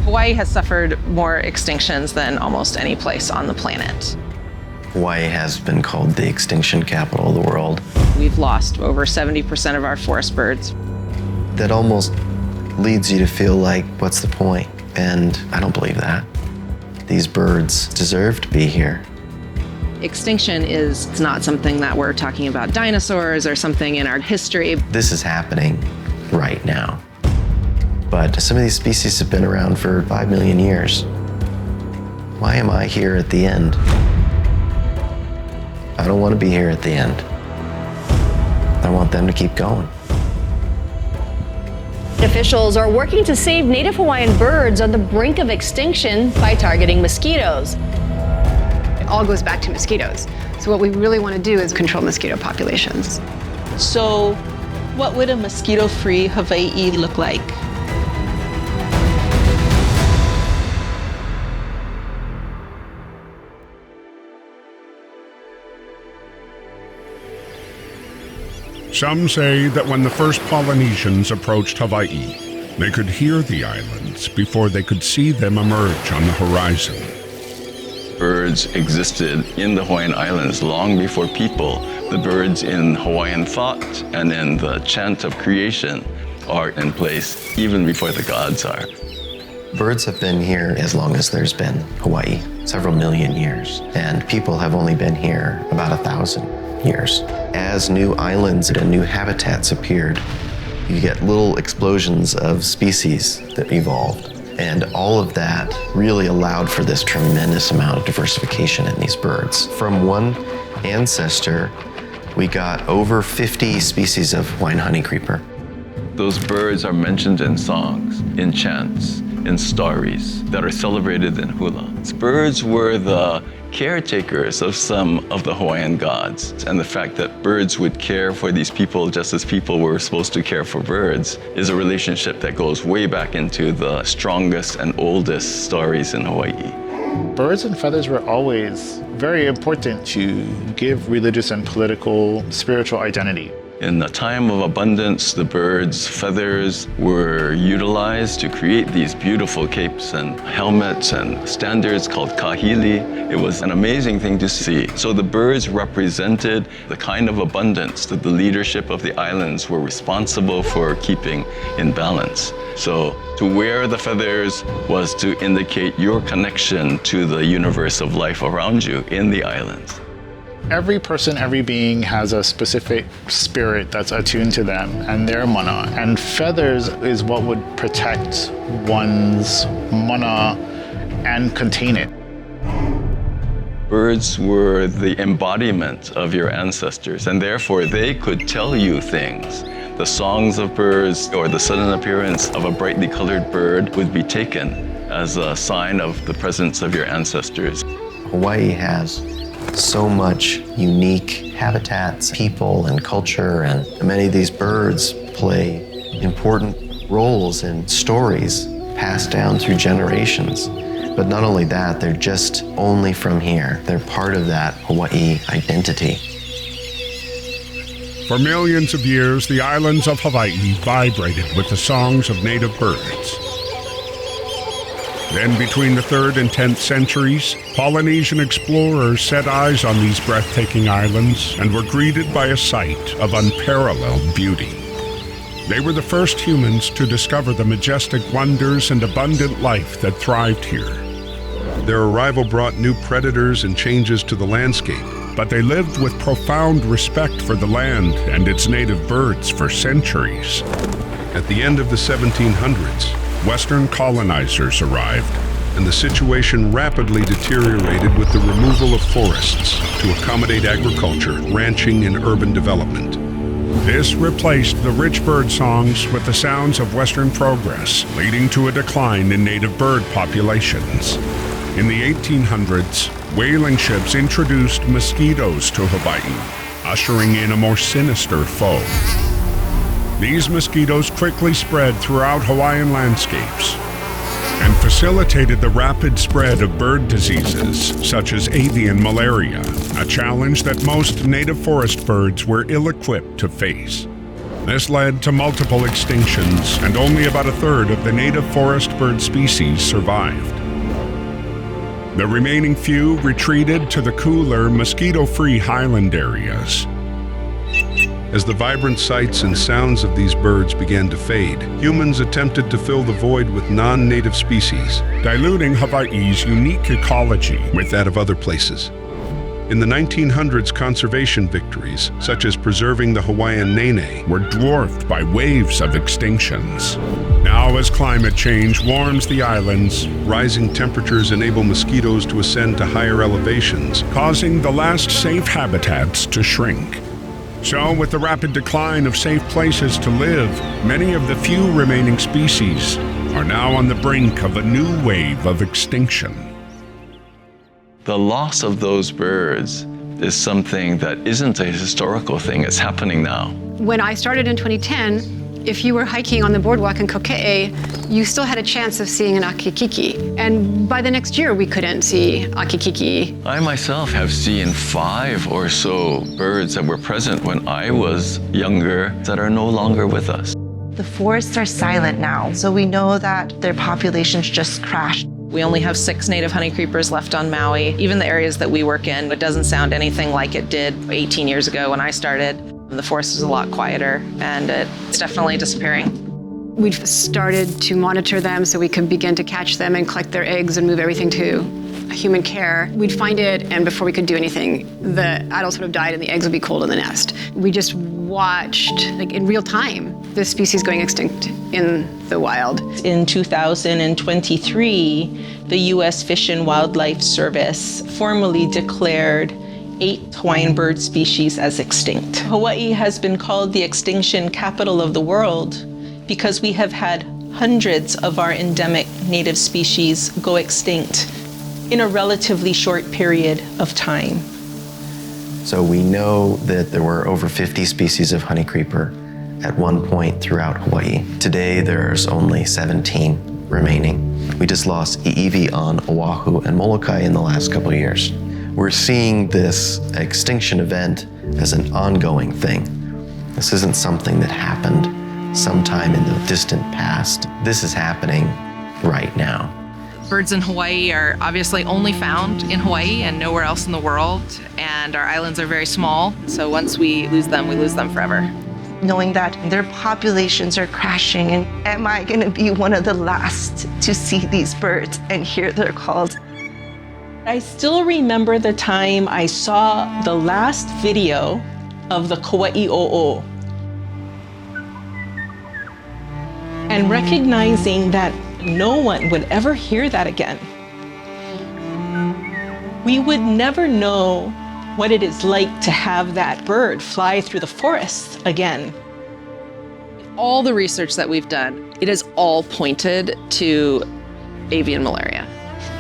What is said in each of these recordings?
Hawaii has suffered more extinctions than almost any place on the planet. Hawaii has been called the extinction capital of the world. We've lost over 70% of our forest birds. That almost leads you to feel like, what's the point? And I don't believe that. These birds deserve to be here. Extinction is not something that we're talking about dinosaurs or something in our history. This is happening right now. But some of these species have been around for 5 million years. Why am I here at the end? I don't want to be here at the end. I want them to keep going. Officials are working to save native Hawaiian birds on the brink of extinction by targeting mosquitoes. It all goes back to mosquitoes. So what we really want to do is control mosquito populations. So what would a mosquito-free Hawaii look like? Some say that when the first Polynesians approached Hawaii, they could hear the islands before they could see them emerge on the horizon. Birds existed in the Hawaiian Islands long before people. The birds in Hawaiian thought and in the chant of creation are in place even before the gods are. Birds have been here as long as there's been Hawaii, several million years, and people have only been here about 1,000 years. As new islands and new habitats appeared, you get little explosions of species that evolved. And all of that really allowed for this tremendous amount of diversification in these birds. From one ancestor, we got over 50 species of Hawaiian honeycreeper. Those birds are mentioned in songs, in chants, in stories that are celebrated in hula. Birds were the caretakers of some of the Hawaiian gods. And the fact that birds would care for these people just as people were supposed to care for birds is a relationship that goes way back into the strongest and oldest stories in Hawaii. Birds and feathers were always very important to give religious and political, spiritual identity. In the time of abundance, the birds' feathers were utilized to create these beautiful capes and helmets and standards called kahili. It was an amazing thing to see. So the birds represented the kind of abundance that the leadership of the islands were responsible for keeping in balance. So to wear the feathers was to indicate your connection to the universe of life around you in the islands. Every person, every being has a specific spirit that's attuned to them and their mana. And feathers is what would protect one's mana and contain it. Birds were the embodiment of your ancestors, and therefore they could tell you things. The songs of birds or the sudden appearance of a brightly colored bird would be taken as a sign of the presence of your ancestors. Hawaii has so much unique habitats, people, and culture, and many of these birds play important roles in stories passed down through generations. But not only that, they're just only from here. They're part of that Hawaii identity. For millions of years, the islands of Hawaii vibrated with the songs of native birds. Then, between the 3rd and 10th centuries, Polynesian explorers set eyes on these breathtaking islands and were greeted by a sight of unparalleled beauty. They were the first humans to discover the majestic wonders and abundant life that thrived here. Their arrival brought new predators and changes to the landscape, but they lived with profound respect for the land and its native birds for centuries. At the end of the 1700s, Western colonizers arrived, and the situation rapidly deteriorated with the removal of forests to accommodate agriculture, ranching, and urban development. This replaced the rich bird songs with the sounds of Western progress, leading to a decline in native bird populations. In the 1800s, whaling ships introduced mosquitoes to Hawaii, ushering in a more sinister foe. These mosquitoes quickly spread throughout Hawaiian landscapes and facilitated the rapid spread of bird diseases such as avian malaria, a challenge that most native forest birds were ill-equipped to face. This led to multiple extinctions, and only about a third of the native forest bird species survived. The remaining few retreated to the cooler, mosquito-free highland areas. As the vibrant sights and sounds of these birds began to fade, humans attempted to fill the void with non-native species, diluting Hawaii's unique ecology with that of other places. In the 1900s, conservation victories, such as preserving the Hawaiian nene, were dwarfed by waves of extinctions. Now, as climate change warms the islands, rising temperatures enable mosquitoes to ascend to higher elevations, causing the last safe habitats to shrink. So, with the rapid decline of safe places to live, many of the few remaining species are now on the brink of a new wave of extinction. The loss of those birds is something that isn't a historical thing, it's happening now. When I started in 2010, if you were hiking on the boardwalk in Kaua'i, you still had a chance of seeing an akikiki. And by the next year, we couldn't see akikiki. I myself have seen 5 or so birds that were present when I was younger that are no longer with us. The forests are silent now, so we know that their populations just crashed. We only have 6 native honeycreepers left on Maui. Even the areas that we work in, it doesn't sound anything like it did 18 years ago when I started. The forest is a lot quieter, and it's definitely disappearing. We've started to monitor them so we could begin to catch them and collect their eggs and move everything to human care. We'd find it, and before we could do anything, the adults would have died and the eggs would be cold in the nest. We just watched, like in real time, the species going extinct in the wild. In 2023, the U.S. Fish and Wildlife Service formally declared 8 Hawaiian bird species as extinct. Hawaii has been called the extinction capital of the world because we have had hundreds of our endemic native species go extinct in a relatively short period of time. So we know that there were over 50 species of honeycreeper at one point throughout Hawaii. Today, there's only 17 remaining. We just lost i'iwi on Oahu and Molokai in the last couple of years. We're seeing this extinction event as an ongoing thing. This isn't something that happened sometime in the distant past. This is happening right now. Birds in Hawaii are obviously only found in Hawaii and nowhere else in the world, and our islands are very small, so once we lose them forever. Knowing that their populations are crashing, and am I going to be one of the last to see these birds and hear their calls? I still remember the time I saw the last video of the Kaua'i o'o, and recognizing that no one would ever hear that again. We would never know what it is like to have that bird fly through the forest again. All the research that we've done, it has all pointed to avian malaria.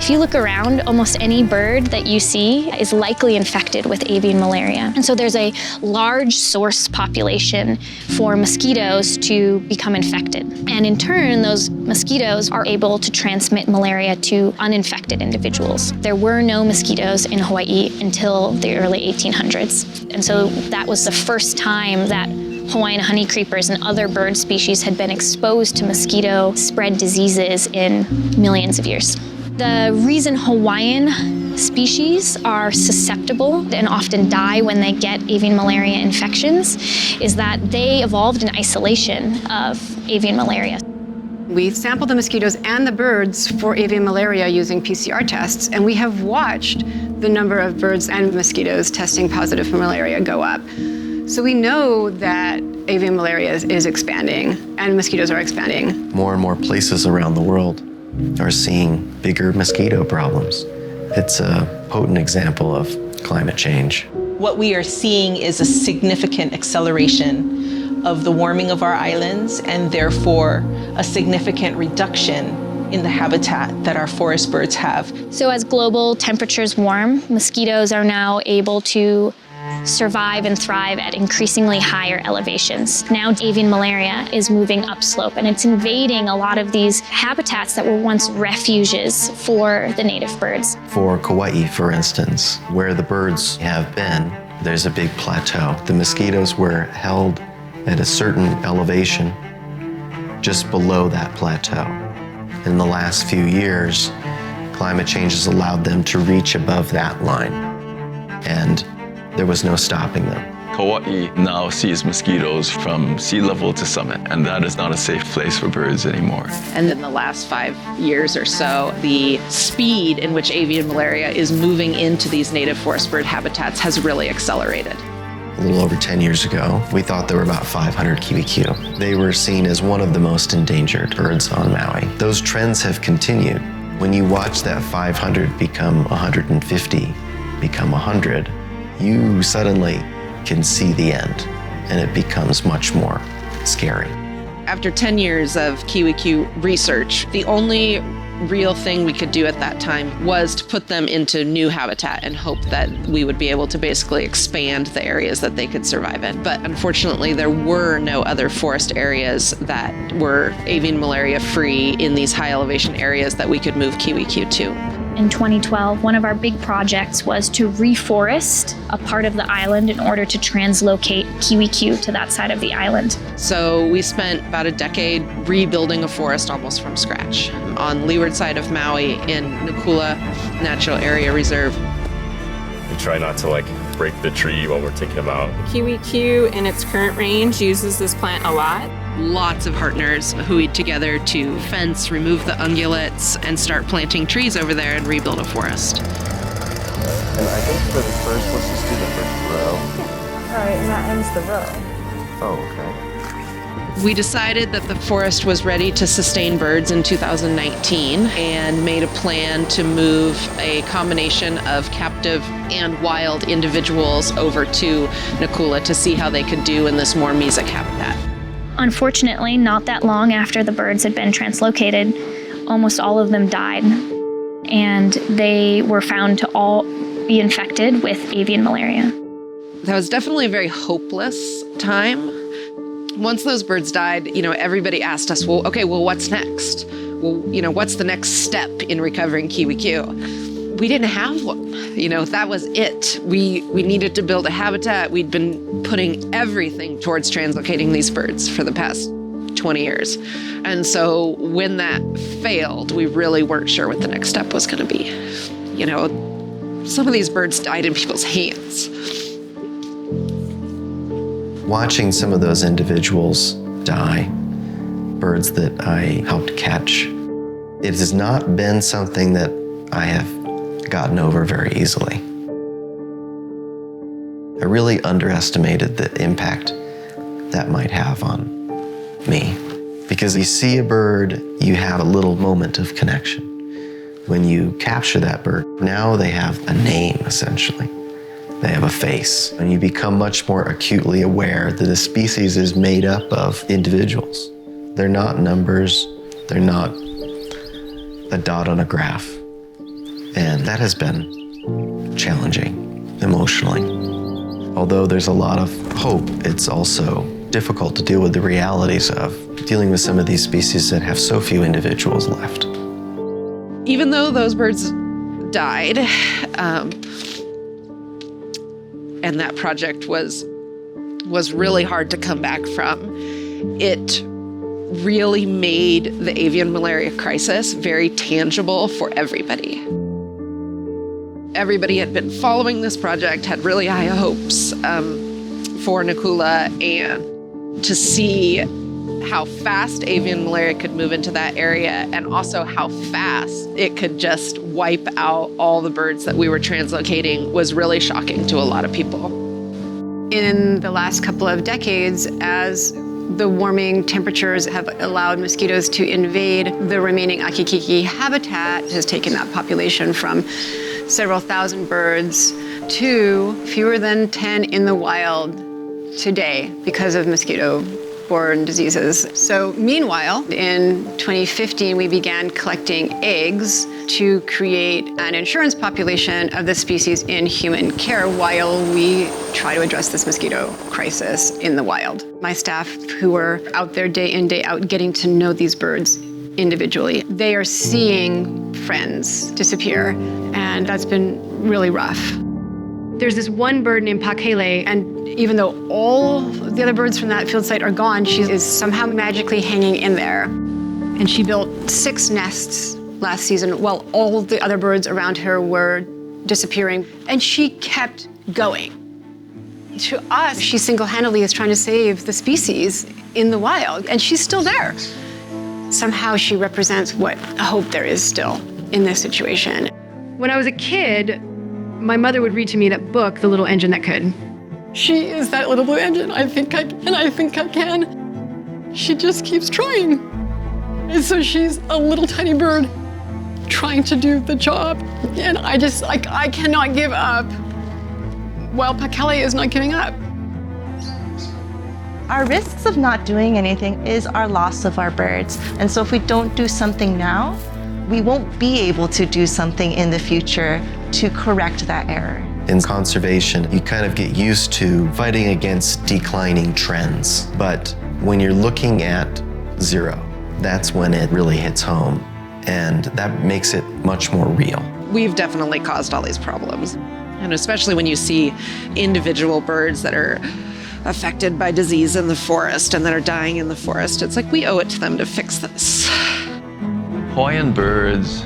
If you look around, almost any bird that you see is likely infected with avian malaria. And so there's a large source population for mosquitoes to become infected. And in turn, those mosquitoes are able to transmit malaria to uninfected individuals. There were no mosquitoes in Hawaii until the early 1800s. And so that was the first time that Hawaiian honeycreepers and other bird species had been exposed to mosquito-spread diseases in millions of years. The reason Hawaiian species are susceptible and often die when they get avian malaria infections is that they evolved in isolation of avian malaria. We sampled the mosquitoes and the birds for avian malaria using PCR tests, and we have watched the number of birds and mosquitoes testing positive for malaria go up. So we know that avian malaria is expanding and mosquitoes are expanding. More and more places around the world are seeing bigger mosquito problems. It's a potent example of climate change. What we are seeing is a significant acceleration of the warming of our islands, and therefore a significant reduction in the habitat that our forest birds have. So as global temperatures warm, mosquitoes are now able to survive and thrive at increasingly higher elevations. Now avian malaria is moving upslope, and it's invading a lot of these habitats that were once refuges for the native birds. For Kaua'i, for instance, where the birds have been, there's a big plateau. The mosquitoes were held at a certain elevation just below that plateau. In the last few years, climate change has allowed them to reach above that line, and there was no stopping them. Kaua'i now sees mosquitoes from sea level to summit, and that is not a safe place for birds anymore. And in the last 5 years or so, the speed in which avian malaria is moving into these native forest bird habitats has really accelerated. A little over 10 years ago, we thought there were about 500 kiwikiu. They were seen as one of the most endangered birds on Maui. Those trends have continued. When you watch that 500 become 150, become 100, you suddenly can see the end, and it becomes much more scary. After 10 years of kiwikiu research, the only real thing we could do at that time was to put them into new habitat and hope that we would be able to basically expand the areas that they could survive in. But unfortunately, there were no other forest areas that were avian malaria free in these high elevation areas that we could move kiwikiu to. In 2012, one of our big projects was to reforest a part of the island in order to translocate kiwikiu to that side of the island. So we spent about a decade rebuilding a forest almost from scratch on leeward side of Maui in Nakula Natural Area Reserve. We try not to break the tree while we're taking them out. Kiwikiu in its current range uses this plant a lot. Lots of partners hooeyed together to fence, remove the ungulates, and start planting trees over there and rebuild a forest. And I think for the first, let's just do the first row. All right, and that ends the row. Oh, okay. We decided that the forest was ready to sustain birds in 2019 and made a plan to move a combination of captive and wild individuals over to Nakula to see how they could do in this more mesic habitat. Unfortunately, not that long after the birds had been translocated, almost all of them died, and they were found to all be infected with avian malaria. That was definitely a very hopeless time. Once those birds died, everybody asked us, well, what's next? Well, what's the next step in recovering kiwikiu? We didn't have one. That was it. We needed to build a habitat. We'd been putting everything towards translocating these birds for the past 20 years. And so when that failed, we really weren't sure what the next step was going to be. Some of these birds died in people's hands. Watching some of those individuals die, birds that I helped catch, it has not been something that I have gotten over very easily. I really underestimated the impact that might have on me. Because you see a bird, you have a little moment of connection. When you capture that bird, now they have a name, essentially. They have a face, and you become much more acutely aware that a species is made up of individuals. They're not numbers, they're not a dot on a graph. And that has been challenging emotionally. Although there's a lot of hope, it's also difficult to deal with the realities of dealing with some of these species that have so few individuals left. Even though those birds died, and that project was really hard to come back from, it really made the avian malaria crisis very tangible for everybody. Everybody had been following this project, had really high hopes for Nakula, and to see how fast avian malaria could move into that area, and also how fast it could just wipe out all the birds that we were translocating, was really shocking to a lot of people. In the last couple of decades, as the warming temperatures have allowed mosquitoes to invade the remaining akikiki habitat, has taken that population from several thousand birds to fewer than 10 in the wild today because of mosquito-borne diseases. So meanwhile, in 2015, we began collecting eggs to create an insurance population of the species in human care while we try to address this mosquito crisis in the wild. My staff, who were out there day in, day out, getting to know these birds individually, they are seeing friends disappear, and that's been really rough. There's this one bird named Pakele, and even though all the other birds from that field site are gone, she is somehow magically hanging in there. And she built 6 nests last season while all the other birds around her were disappearing. And she kept going. To us, she single-handedly is trying to save the species in the wild, and she's still there. Somehow she represents what hope there is still in this situation. When I was a kid, my mother would read to me that book, The Little Engine That Could. She is that little blue engine. I think I can. She just keeps trying. And so she's a little tiny bird trying to do the job. And I cannot give up while Pakele is not giving up. Our risks of not doing anything is our loss of our birds. And so if we don't do something now, we won't be able to do something in the future to correct that error. In conservation, you kind of get used to fighting against declining trends. But when you're looking at 0, that's when it really hits home. And that makes it much more real. We've definitely caused all these problems. And especially when you see individual birds that are affected by disease in the forest and that are dying in the forest, it's like we owe it to them to fix this. Hawaiian birds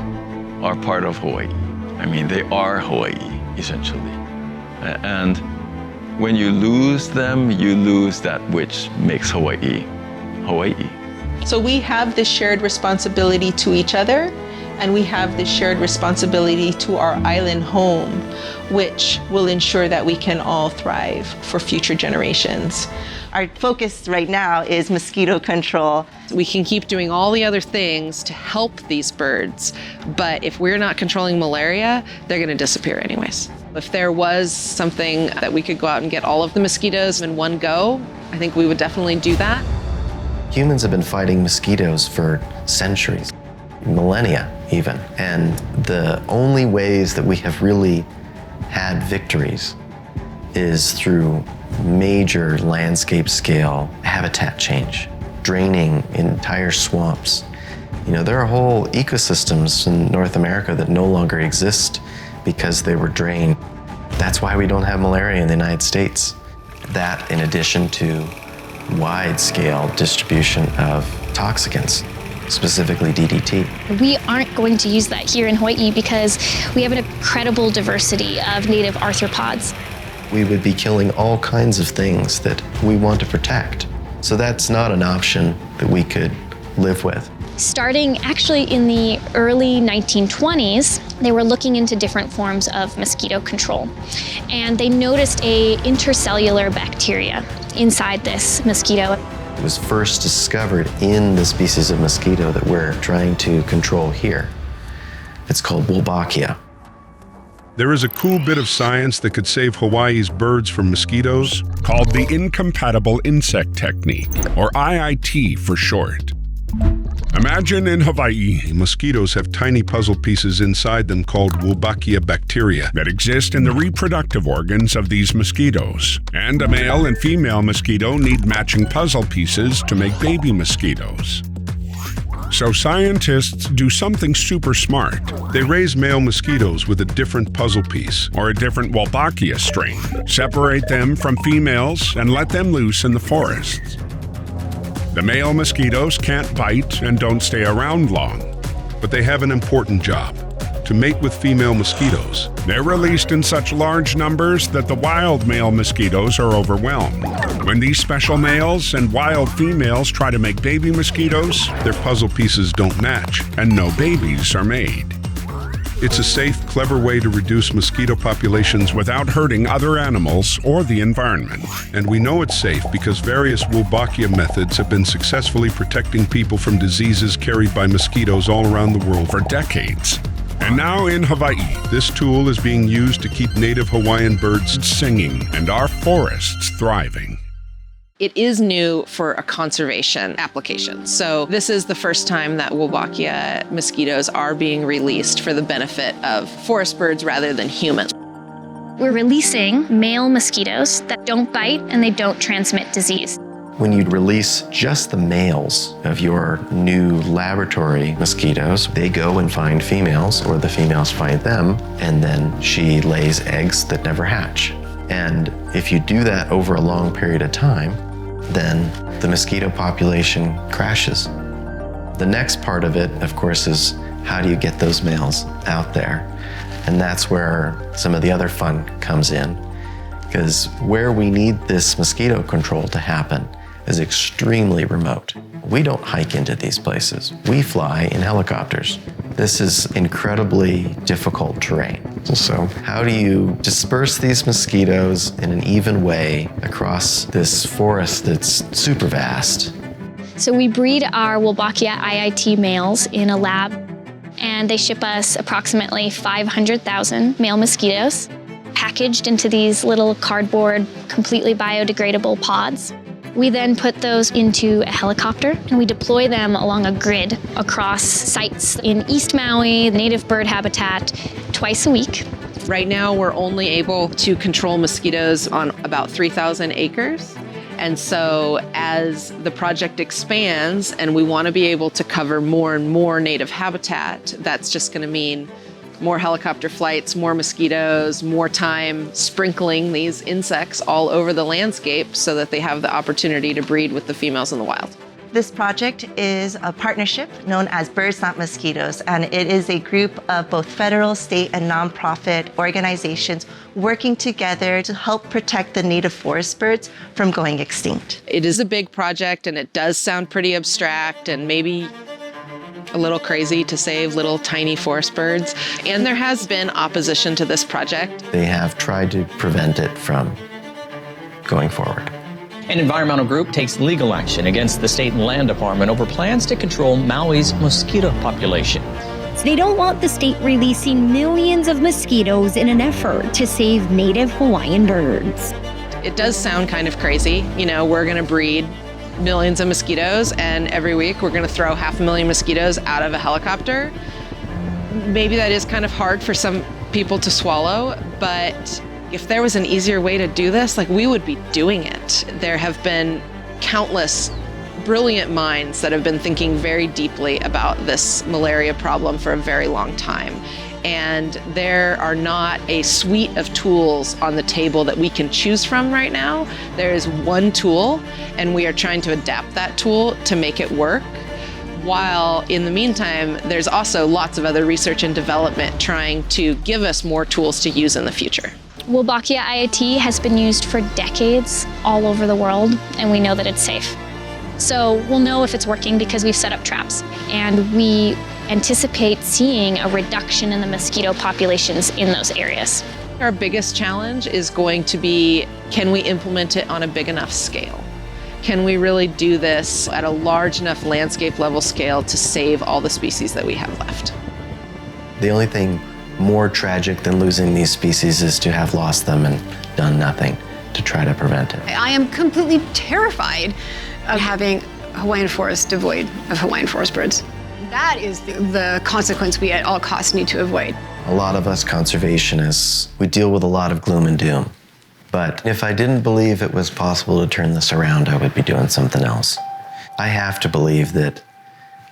are part of Hawaii. I mean, they are Hawaii, essentially. And when you lose them, you lose that which makes Hawaii, Hawaii. So we have this shared responsibility to each other, and we have this shared responsibility to our island home, which will ensure that we can all thrive for future generations. Our focus right now is mosquito control. We can keep doing all the other things to help these birds, but if we're not controlling malaria, they're going to disappear anyways. If there was something that we could go out and get all of the mosquitoes in one go, I think we would definitely do that. Humans have been fighting mosquitoes for centuries, millennia even. And the only ways that we have really had victories is through major landscape scale habitat change, draining entire swamps. You know, there are whole ecosystems in North America that no longer exist because they were drained. That's why we don't have malaria in the United States. That in addition to wide scale distribution of toxicants, specifically DDT. We aren't going to use that here in Hawaii because we have an incredible diversity of native arthropods. We would be killing all kinds of things that we want to protect. So that's not an option that we could live with. Starting actually in the early 1920s, they were looking into different forms of mosquito control. And they noticed a intercellular bacteria inside this mosquito. It was first discovered in the species of mosquito that we're trying to control here. It's called Wolbachia. There is a cool bit of science that could save Hawaii's birds from mosquitoes called the Incompatible Insect Technique, or IIT for short. Imagine in Hawaii, mosquitoes have tiny puzzle pieces inside them called Wolbachia bacteria that exist in the reproductive organs of these mosquitoes. And a male and female mosquito need matching puzzle pieces to make baby mosquitoes. So scientists do something super smart. They raise male mosquitoes with a different puzzle piece or a different Wolbachia strain, separate them from females, and let them loose in the forests. The male mosquitoes can't bite and don't stay around long, but they have an important job: to mate with female mosquitoes. They're released in such large numbers that the wild male mosquitoes are overwhelmed. When these special males and wild females try to make baby mosquitoes, their puzzle pieces don't match, and no babies are made. It's a safe, clever way to reduce mosquito populations without hurting other animals or the environment. And we know it's safe because various Wolbachia methods have been successfully protecting people from diseases carried by mosquitoes all around the world for decades. And now in Hawaii, this tool is being used to keep native Hawaiian birds singing and our forests thriving. It is new for a conservation application. So this is the first time that Wolbachia mosquitoes are being released for the benefit of forest birds rather than humans. We're releasing male mosquitoes that don't bite and they don't transmit disease. When you release just the males of your new laboratory mosquitoes, they go and find females, or the females find them, and then she lays eggs that never hatch. And if you do that over a long period of time, then the mosquito population crashes. The next part of it, of course, is how do you get those males out there? And that's where some of the other fun comes in, because where we need this mosquito control to happen is extremely remote. We don't hike into these places. We fly in helicopters. This is incredibly difficult terrain. So how do you disperse these mosquitoes in an even way across this forest that's super vast? So we breed our Wolbachia IIT males in a lab, and they ship us approximately 500,000 male mosquitoes, packaged into these little cardboard, completely biodegradable pods. We then put those into a helicopter and we deploy them along a grid across sites in East Maui, native bird habitat, twice a week. Right now, we're only able to control mosquitoes on about 3,000 acres. And so as the project expands and we want to be able to cover more and more native habitat, that's just going to mean more helicopter flights, more mosquitoes, more time sprinkling these insects all over the landscape so that they have the opportunity to breed with the females in the wild. This project is a partnership known as Birds Not Mosquitoes, and it is a group of both federal, state, and nonprofit organizations working together to help protect the native forest birds from going extinct. It is a big project and it does sound pretty abstract and maybe a little crazy to save little tiny forest birds. And there has been opposition to this project. They have tried to prevent it from going forward. An environmental group takes legal action against the state and land department over plans to control Maui's mosquito population. So they don't want the state releasing millions of mosquitoes in an effort to save native Hawaiian birds. It does sound kind of crazy. You know, we're going to breed millions of mosquitoes and every week we're going to throw 500,000 mosquitoes out of a helicopter. Maybe that is kind of hard for some people to swallow, but if there was an easier way to do this, like, we would be doing it. There have been countless brilliant minds that have been thinking very deeply about this malaria problem for a very long time. And there are not a suite of tools on the table that we can choose from right now. There is one tool, and we are trying to adapt that tool to make it work. While in the meantime, there's also lots of other research and development trying to give us more tools to use in the future. Wolbachia IIT has been used for decades all over the world, and we know that it's safe. So we'll know if it's working because we've set up traps, and we anticipate seeing a reduction in the mosquito populations in those areas. Our biggest challenge is going to be, can we implement it on a big enough scale? Can we really do this at a large enough landscape level scale to save all the species that we have left? The only thing more tragic than losing these species is to have lost them and done nothing to try to prevent it. I am completely terrified of having Hawaiian forest devoid of Hawaiian forest birds. That is the consequence we at all costs need to avoid. A lot of us conservationists, we deal with a lot of gloom and doom. But if I didn't believe it was possible to turn this around, I would be doing something else. I have to believe that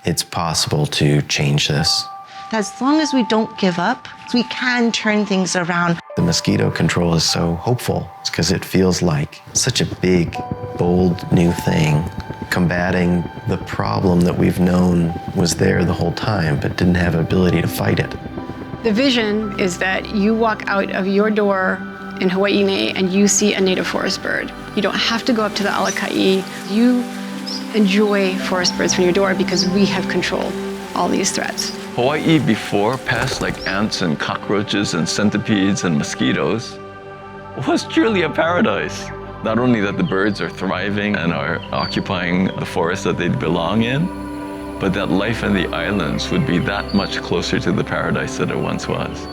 it's possible to change this. As long as we don't give up, we can turn things around. The mosquito control is so hopeful because it feels like such a big, bold new thing, combating the problem that we've known was there the whole time but didn't have ability to fight it. The vision is that you walk out of your door in Hawaii and you see a native forest bird. You don't have to go up to the alakai. You enjoy forest birds from your door because we have controlled all these threats. Hawaii before pests like ants and cockroaches and centipedes and mosquitoes was truly a paradise. Not only that the birds are thriving and are occupying the forest that they belong in, but that life in the islands would be that much closer to the paradise that it once was.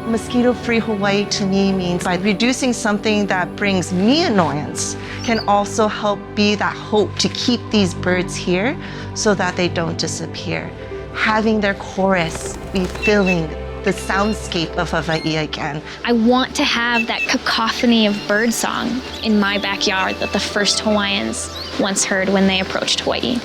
Mosquito-free Hawaii to me means by reducing something that brings me annoyance can also help be that hope to keep these birds here so that they don't disappear. Having their chorus be filling the soundscape of Hawaii again. I want to have that cacophony of birdsong in my backyard that the first Hawaiians once heard when they approached Hawaii.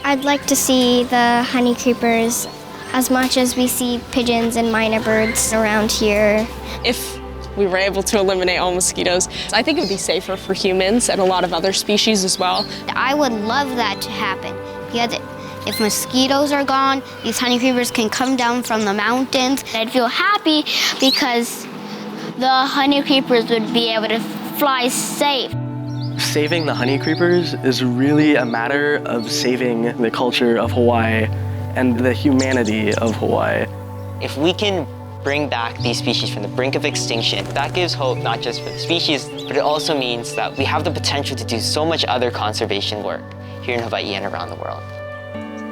I'd like to see the honeycreepers as much as we see pigeons and minor birds around here. If we were able to eliminate all mosquitoes, I think it would be safer for humans and a lot of other species as well. I would love that to happen because if mosquitoes are gone, these honeycreepers can come down from the mountains. I'd feel happy because the honeycreepers would be able to fly safe. Saving the honeycreepers is really a matter of saving the culture of Hawaii and the humanity of Hawaii. If we can bring back these species from the brink of extinction, that gives hope not just for the species, but it also means that we have the potential to do so much other conservation work here in Hawaii and around the world.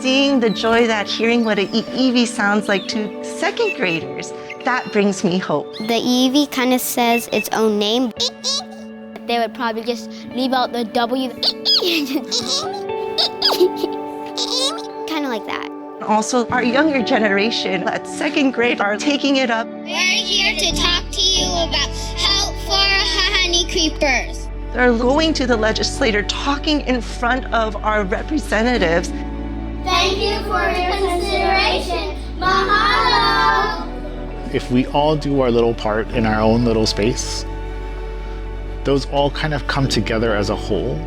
Seeing the joy that hearing what an eevee sounds like to second graders, that brings me hope. The eevee kind of says its own name. They would probably just leave out the W. Kind of like that. Also, our younger generation at second grade are taking it up. We're here to talk to you about help for honeycreepers. They're going to the legislature, talking in front of our representatives. Thank you for your consideration. Mahalo! If we all do our little part in our own little space, those all kind of come together as a whole.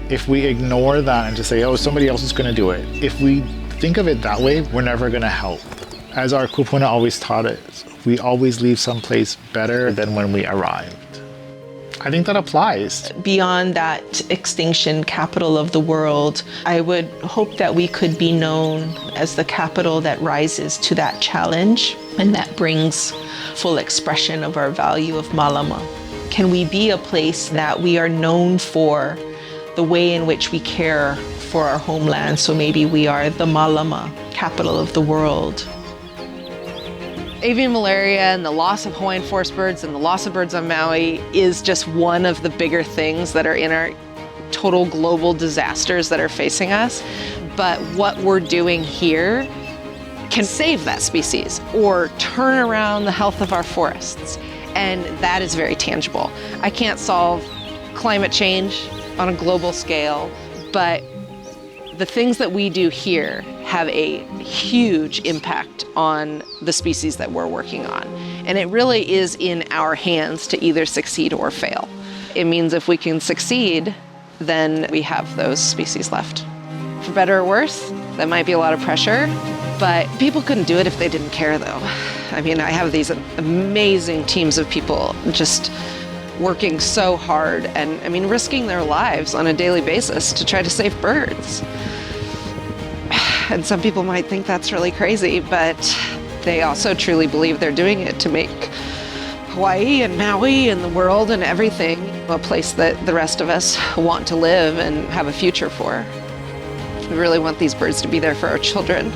If we ignore that and just say, oh, somebody else is going to do it, if we think of it that way, we're never going to help. As our kupuna always taught us, we always leave someplace better than when we arrived. I think that applies. Beyond that extinction capital of the world, I would hope that we could be known as the capital that rises to that challenge and that brings full expression of our value of malama. Can we be a place that we are known for the way in which we care for our homeland? So maybe we are the malama capital of the world. Avian malaria and the loss of Hawaiian forest birds and the loss of birds on Maui is just one of the bigger things that are in our total global disasters that are facing us. But what we're doing here can save that species or turn around the health of our forests. And that is very tangible. I can't solve climate change on a global scale, but the things that we do here have a huge impact on the species that we're working on. And it really is in our hands to either succeed or fail. It means if we can succeed, then we have those species left. For better or worse, that might be a lot of pressure, but people couldn't do it if they didn't care though. I mean, I have these amazing teams of people just working so hard and, I mean, risking their lives on a daily basis to try to save birds. And some people might think that's really crazy, but they also truly believe they're doing it to make Hawaii and Maui and the world and everything a place that the rest of us want to live and have a future for. We really want these birds to be there for our children.